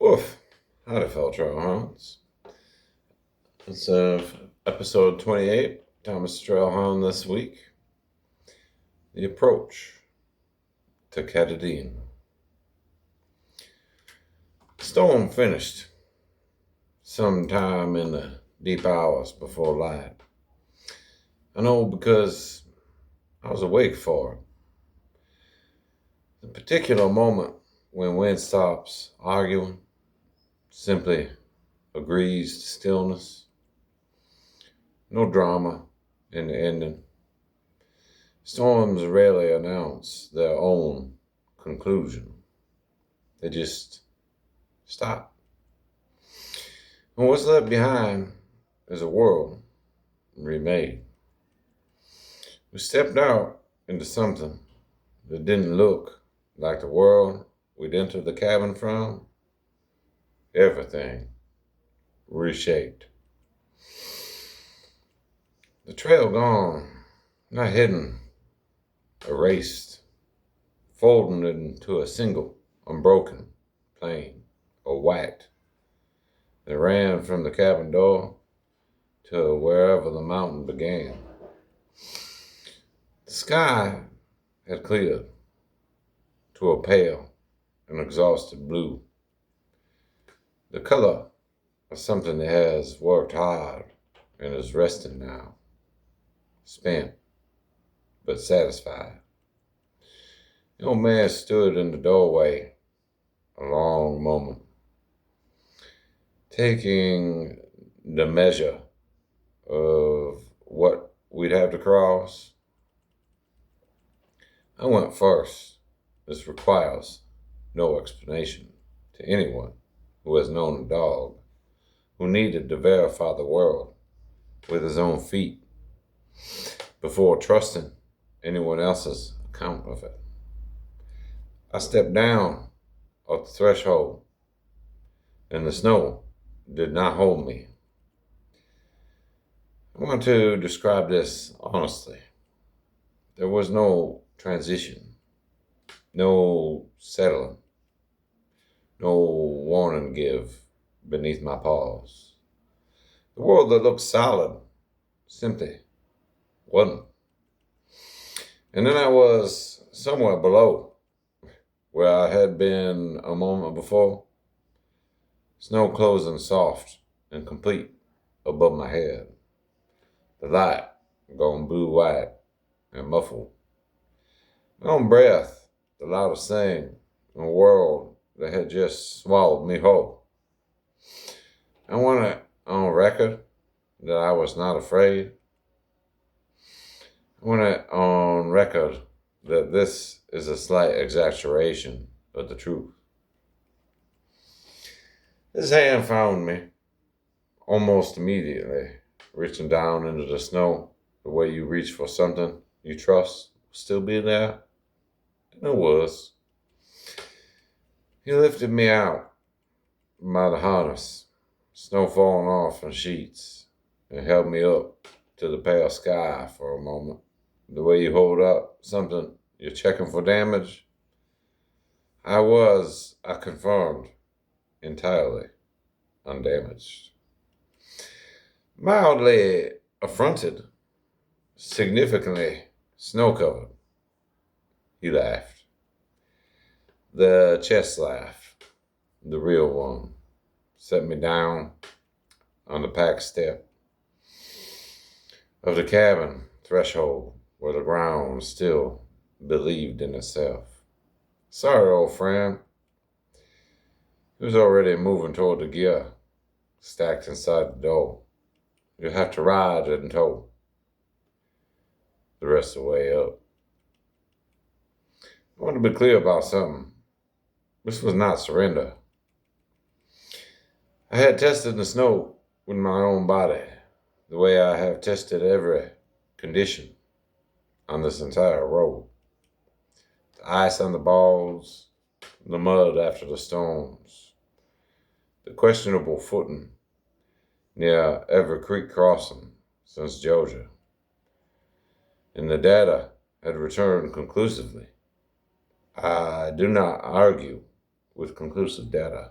Woof. Howdy, fellow Trailhounds. It's episode 28, Thomas Trailhound this week. The approach to Catadine. Storm finished sometime in the deep hours before light. I know because I was awake for it. The particular moment when wind stops arguing, simply agrees to stillness. No drama in the ending. Storms rarely announce their own conclusion. They just stop. And what's left behind is a world remade. We stepped out into something that didn't look like the world we'd entered the cabin from. Everything reshaped. The trail gone, not hidden, erased, folding into a single, unbroken plane or white that ran from the cabin door to wherever the mountain began. The sky had cleared to a pale and exhausted blue, the color of something that has worked hard and is resting now, spent but satisfied. The old man stood in the doorway a long moment, taking the measure of what we'd have to cross. I went first. This requires no explanation to anyone who has known a dog who needed to verify the world with his own feet before trusting anyone else's account of it. I stepped down off the threshold, and the snow did not hold me. I want to describe this honestly. There was no transition, no settling, no warning give beneath my paws. The world that looked solid simply wasn't. And then I was somewhere below where I had been a moment before. Snow closing soft and complete above my head. The light going blue-white and muffled. My own breath, the loudest thing in a world that had just swallowed me whole. I want it on record that I was not afraid. I want it on record that this is a slight exaggeration of the truth. His hand found me almost immediately, reaching down into the snow the way you reach for something you trust will still be there. And it was. He lifted me out by the harness, snow falling off in sheets, and held me up to the pale sky for a moment. The way you hold up something you're checking for damage. I confirmed, entirely undamaged. Mildly affronted, significantly snow-covered. He laughed. The chest laugh, the real one, set me down on the packed step of the cabin threshold where the ground still believed in itself. Sorry, old friend. He was already moving toward the gear stacked inside the door. You'll have to ride in tow the rest of the way up. I want to be clear about something. This was not surrender. I had tested the snow with my own body, the way I have tested every condition on this entire road. The ice on the balls, the mud after the storms, the questionable footing near every creek crossing since Georgia. And the data had returned conclusively. I do not argue with conclusive data.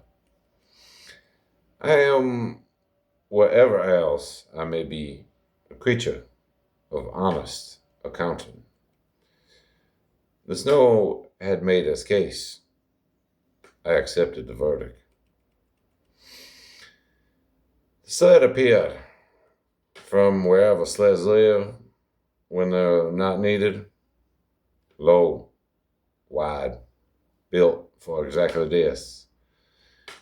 I am, wherever else I may be, a creature of honest accounting. The snow had made its case. I accepted the verdict. The sled appeared from wherever sleds live when they're not needed, low, wide, built for exactly this.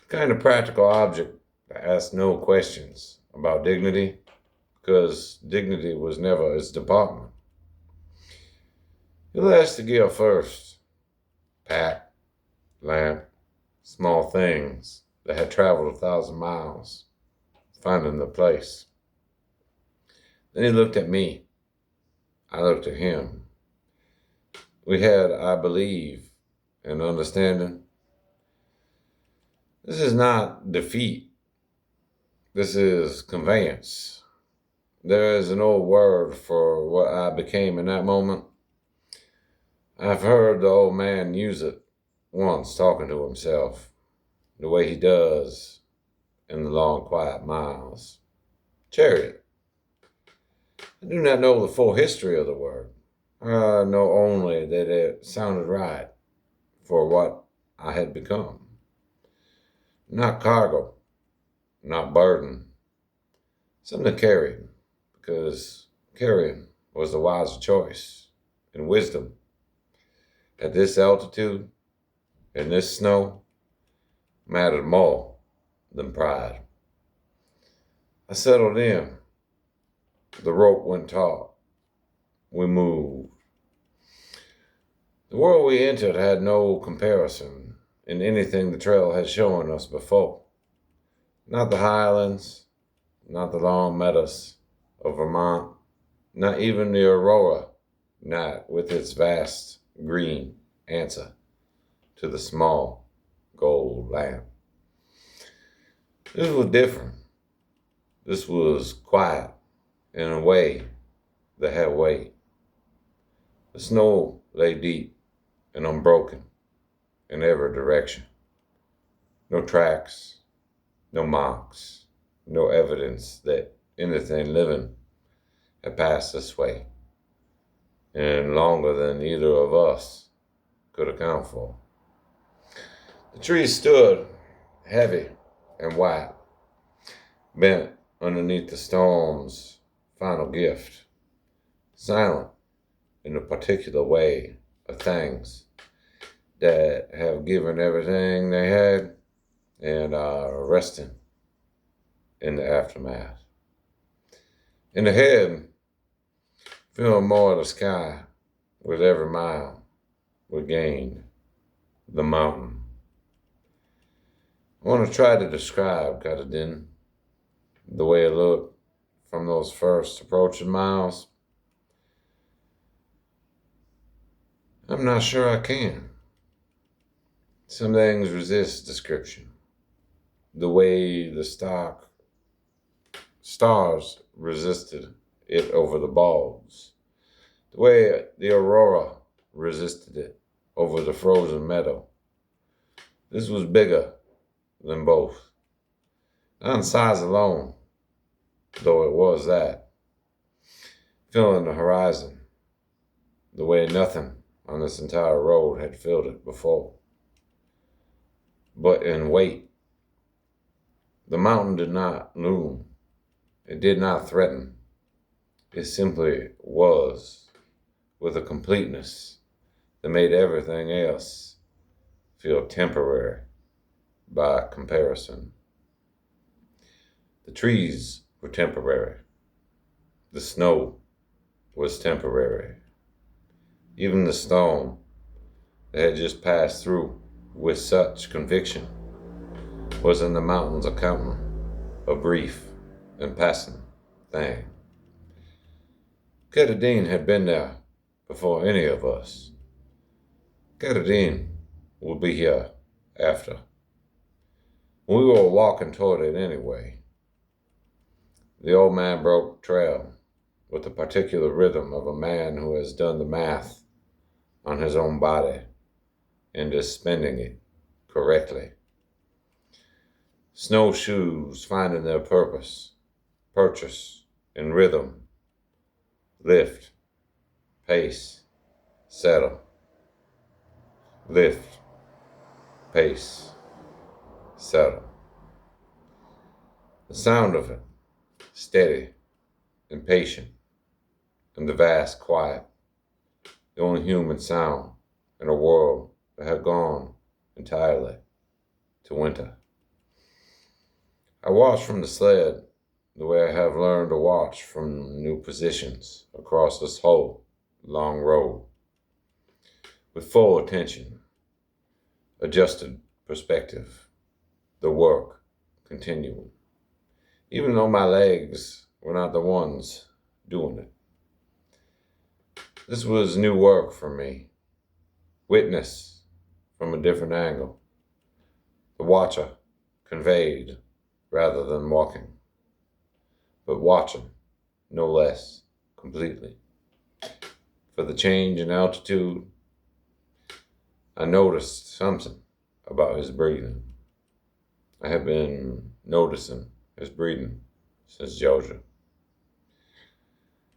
The kind of practical object that asks no questions about dignity, because dignity was never its department. He latched the gear first. Pack, lamp, small things that had traveled 1,000 miles, finding the place. Then he looked at me. I looked at him. We had, I believe, an understanding. This is not defeat. This is conveyance. There is an old word for what I became in that moment. I've heard the old man use it once, talking to himself, the way he does in the long, quiet miles. Chariot. I do not know the full history of the word. I know only that it sounded right for what I had become. Not cargo, not burden. Something to carry, because carrying was the wiser choice and wisdom. At this altitude, in this snow, mattered more than pride. I settled in. The rope went taut. We moved. The world we entered had no comparison in anything the trail had shown us before. Not the highlands, not the long meadows of Vermont, not even the aurora night with its vast green answer to the small gold lamp. This was different. This was quiet in a way that had weight. The snow lay deep and unbroken in every direction. No tracks, no marks, no evidence that anything living had passed this way, and longer than either of us could account for. The trees stood heavy and white, bent underneath the storm's final gift, silent in a particular way of things that have given everything they had and are resting in the aftermath. In the head, feeling more of the sky with every mile we gained, the mountain. I want to try to describe Katahdin, the way it looked from those first approaching miles. I'm not sure I can. Some things resist description. The way the stars resisted it over the bogs. The way the aurora resisted it over the frozen meadow. This was bigger than both. Not in size alone, though it was that. Filling the horizon, the way nothing on this entire road had filled it before. But in weight, the mountain did not loom. It did not threaten. It simply was, with a completeness that made everything else feel temporary by comparison. The trees were temporary. The snow was temporary. Even the storm that had just passed through with such conviction was in the mountains accounting a brief and passing thing. Katahdin had been there before any of us. Katahdin would be here after. We were walking toward it anyway. The old man broke trail with the particular rhythm of a man who has done the math on his own body and is spending it correctly. Snowshoes finding their purchase in rhythm, lift, pace, settle, lift, pace, settle. The sound of it, steady and patient, in the vast quiet, the only human sound in a world that had gone entirely to winter. I watched from the sled the way I have learned to watch from new positions across this whole long road, with full attention, adjusted perspective, the work continuing, even though my legs were not the ones doing it. This was new work for me. Witness from a different angle. The watcher conveyed rather than walking, but watching no less completely. For the change in altitude, I noticed something about his breathing. I have been noticing his breathing since Georgia.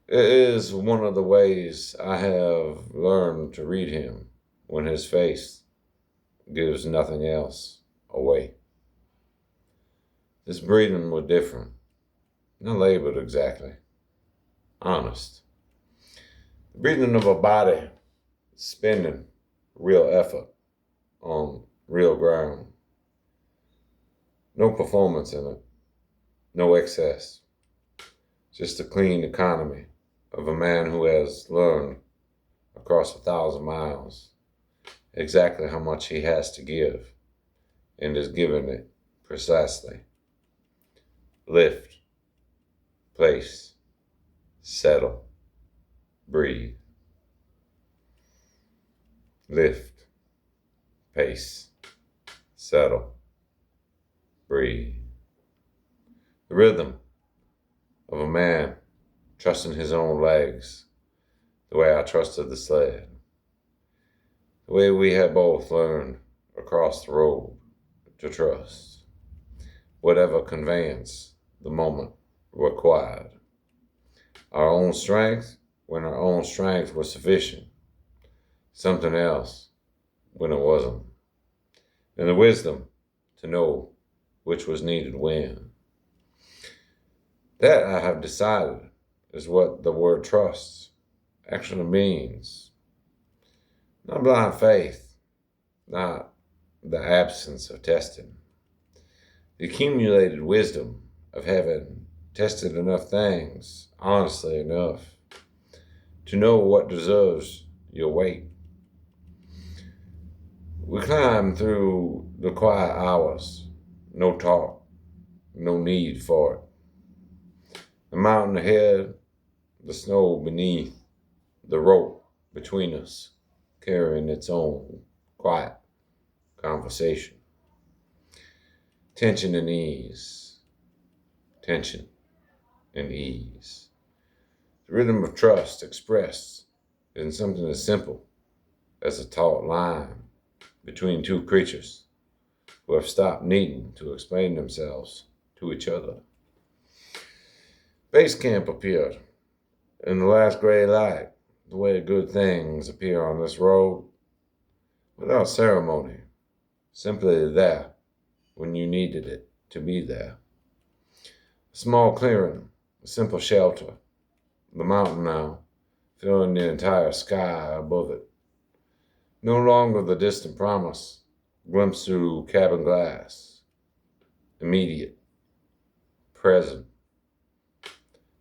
It is one of the ways I have learned to read him when his face gives nothing else away. This breathing was different, not labeled exactly, honest. The breathing of a body spending real effort on real ground. No performance in it, no excess, just a clean economy of a man who has learned across 1,000 miles exactly how much he has to give and is giving it precisely. Lift, place, settle, breathe. Lift, pace, settle, breathe. The rhythm of a man trusting his own legs the way I trusted the sled. The way we had both learned across the road to trust whatever conveyance the moment required. Our own strength when our own strength was sufficient. Something else when it wasn't. And the wisdom to know which was needed when. That I have decided is what the word trust actually means. Not blind faith, not the absence of testing. The accumulated wisdom of having tested enough things, honestly enough, to know what deserves your weight. We climb through the quiet hours, no talk, no need for it. The mountain ahead, the snow beneath, the rope between us, carrying its own quiet conversation. Tension and ease. Tension and ease. The rhythm of trust expressed in something as simple as a taut line between two creatures who have stopped needing to explain themselves to each other. Base camp appeared in the last gray light, the way good things appear on this road, without ceremony, simply there when you needed it to be there. A small clearing, a simple shelter, the mountain now, filling the entire sky above it. No longer the distant promise, glimpsed through cabin glass. Immediate, present.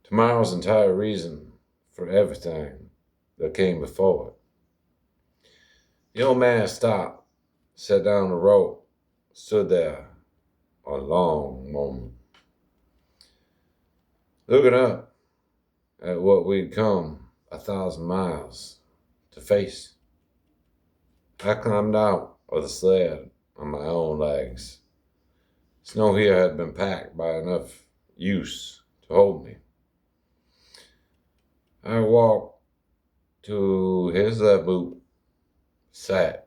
Tomorrow's entire reason for everything that came before it. The old man stopped, sat down the rope, stood there a long moment, looking up at what we'd come 1,000 miles to face. I climbed out of the sled on my own legs. Snow here had been packed by enough use to hold me. I walked to his left boot, sat.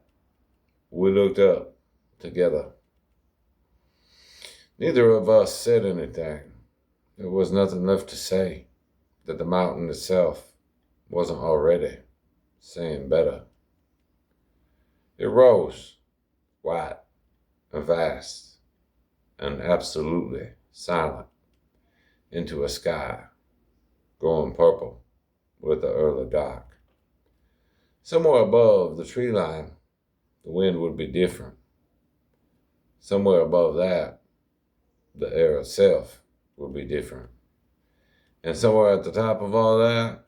We looked up together. Neither of us said anything. There was nothing left to say that the mountain itself wasn't already saying better. It rose, white and vast and absolutely silent, into a sky going purple with the early dark. Somewhere above the tree line, the wind would be different. Somewhere above that, the air itself would be different. And somewhere at the top of all that,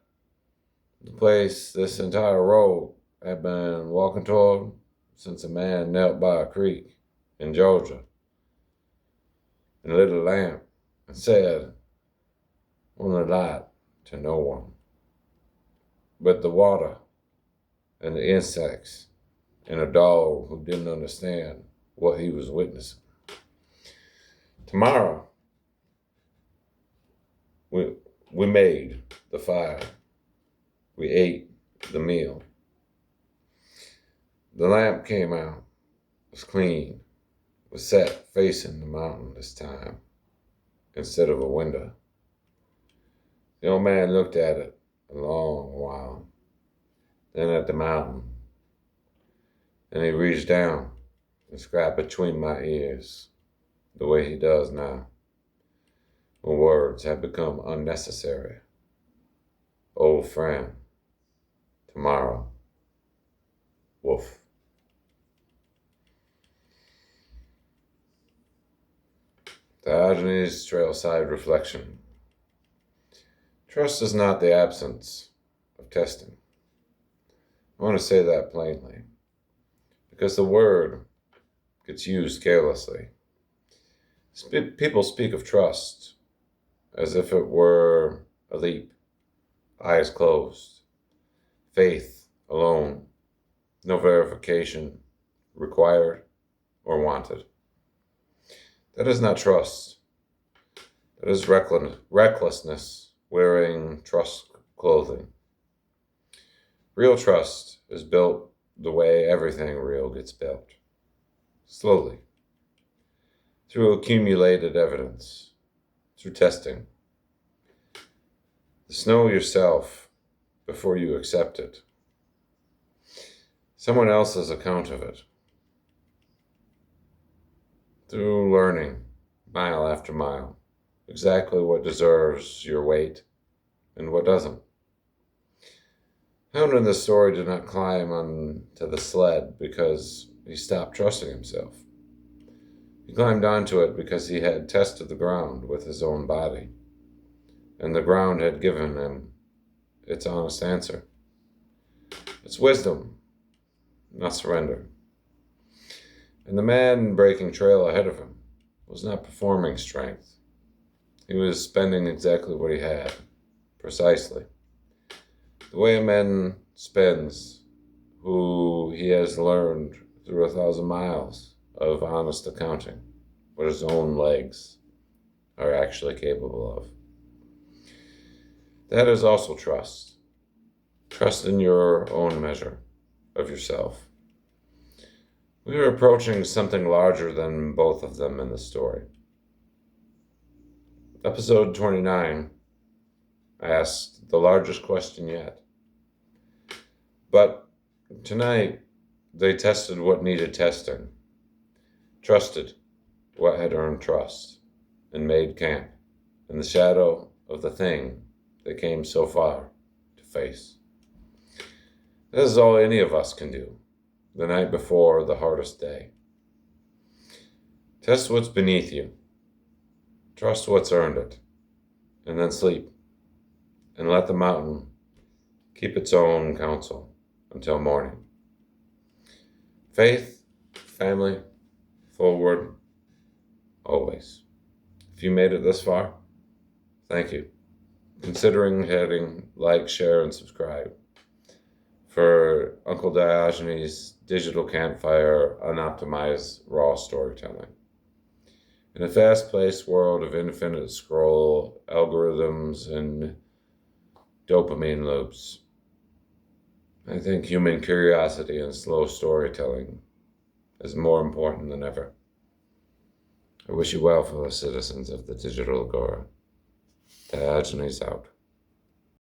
the place this entire road had been walking toward since a man knelt by a creek in Georgia and lit a lamp and said, "Only light to no one." But the water and the insects and a dog who didn't understand what he was witnessing. Tomorrow, we made the fire. We ate the meal. The lamp came out, was clean, was set facing the mountain this time instead of a window. The old man looked at it a long while, then at the mountain, and he reached down and scratched between my ears the way he does now, when words have become unnecessary. Old friend, tomorrow, woof. Diogenes Trailside Reflection. Trust is not the absence of testing. I want to say that plainly, because the word gets used carelessly. People speak of trust as if it were a leap, eyes closed, faith alone, no verification required or wanted. That is not trust. That is recklessness wearing trust clothing. Real trust is built the way everything real gets built. Slowly. Through accumulated evidence. Through testing. Know yourself before you accept it. Someone else's account of it. Through learning, mile after mile, exactly what deserves your weight and what doesn't. Hound in the story did not climb onto the sled because he stopped trusting himself. He climbed onto it because he had tested the ground with his own body, and the ground had given him its honest answer. It's wisdom, not surrender. And the man breaking trail ahead of him was not performing strength. He was spending exactly what he had, precisely. The way a man spends who he has learned through 1,000 miles of honest accounting what his own legs are actually capable of. That is also trust. Trust in your own measure of yourself. We are approaching something larger than both of them in the story. Episode 29 asked the largest question yet. But tonight, they tested what needed testing, trusted what had earned trust, and made camp in the shadow of the thing they came so far to face. That is all any of us can do the night before the hardest day. Test what's beneath you. Trust what's earned it. And then sleep. And let the mountain keep its own counsel until morning. Faith, family, forward, always. If you made it this far, thank you. Considering hitting like, share, and subscribe for Uncle Diogenes' digital campfire, unoptimized raw storytelling. In a fast-paced world of infinite scroll, algorithms, and dopamine loops, I think human curiosity and slow storytelling is more important than ever. I wish you well, fellow citizens of the digital agora. Diogenes out.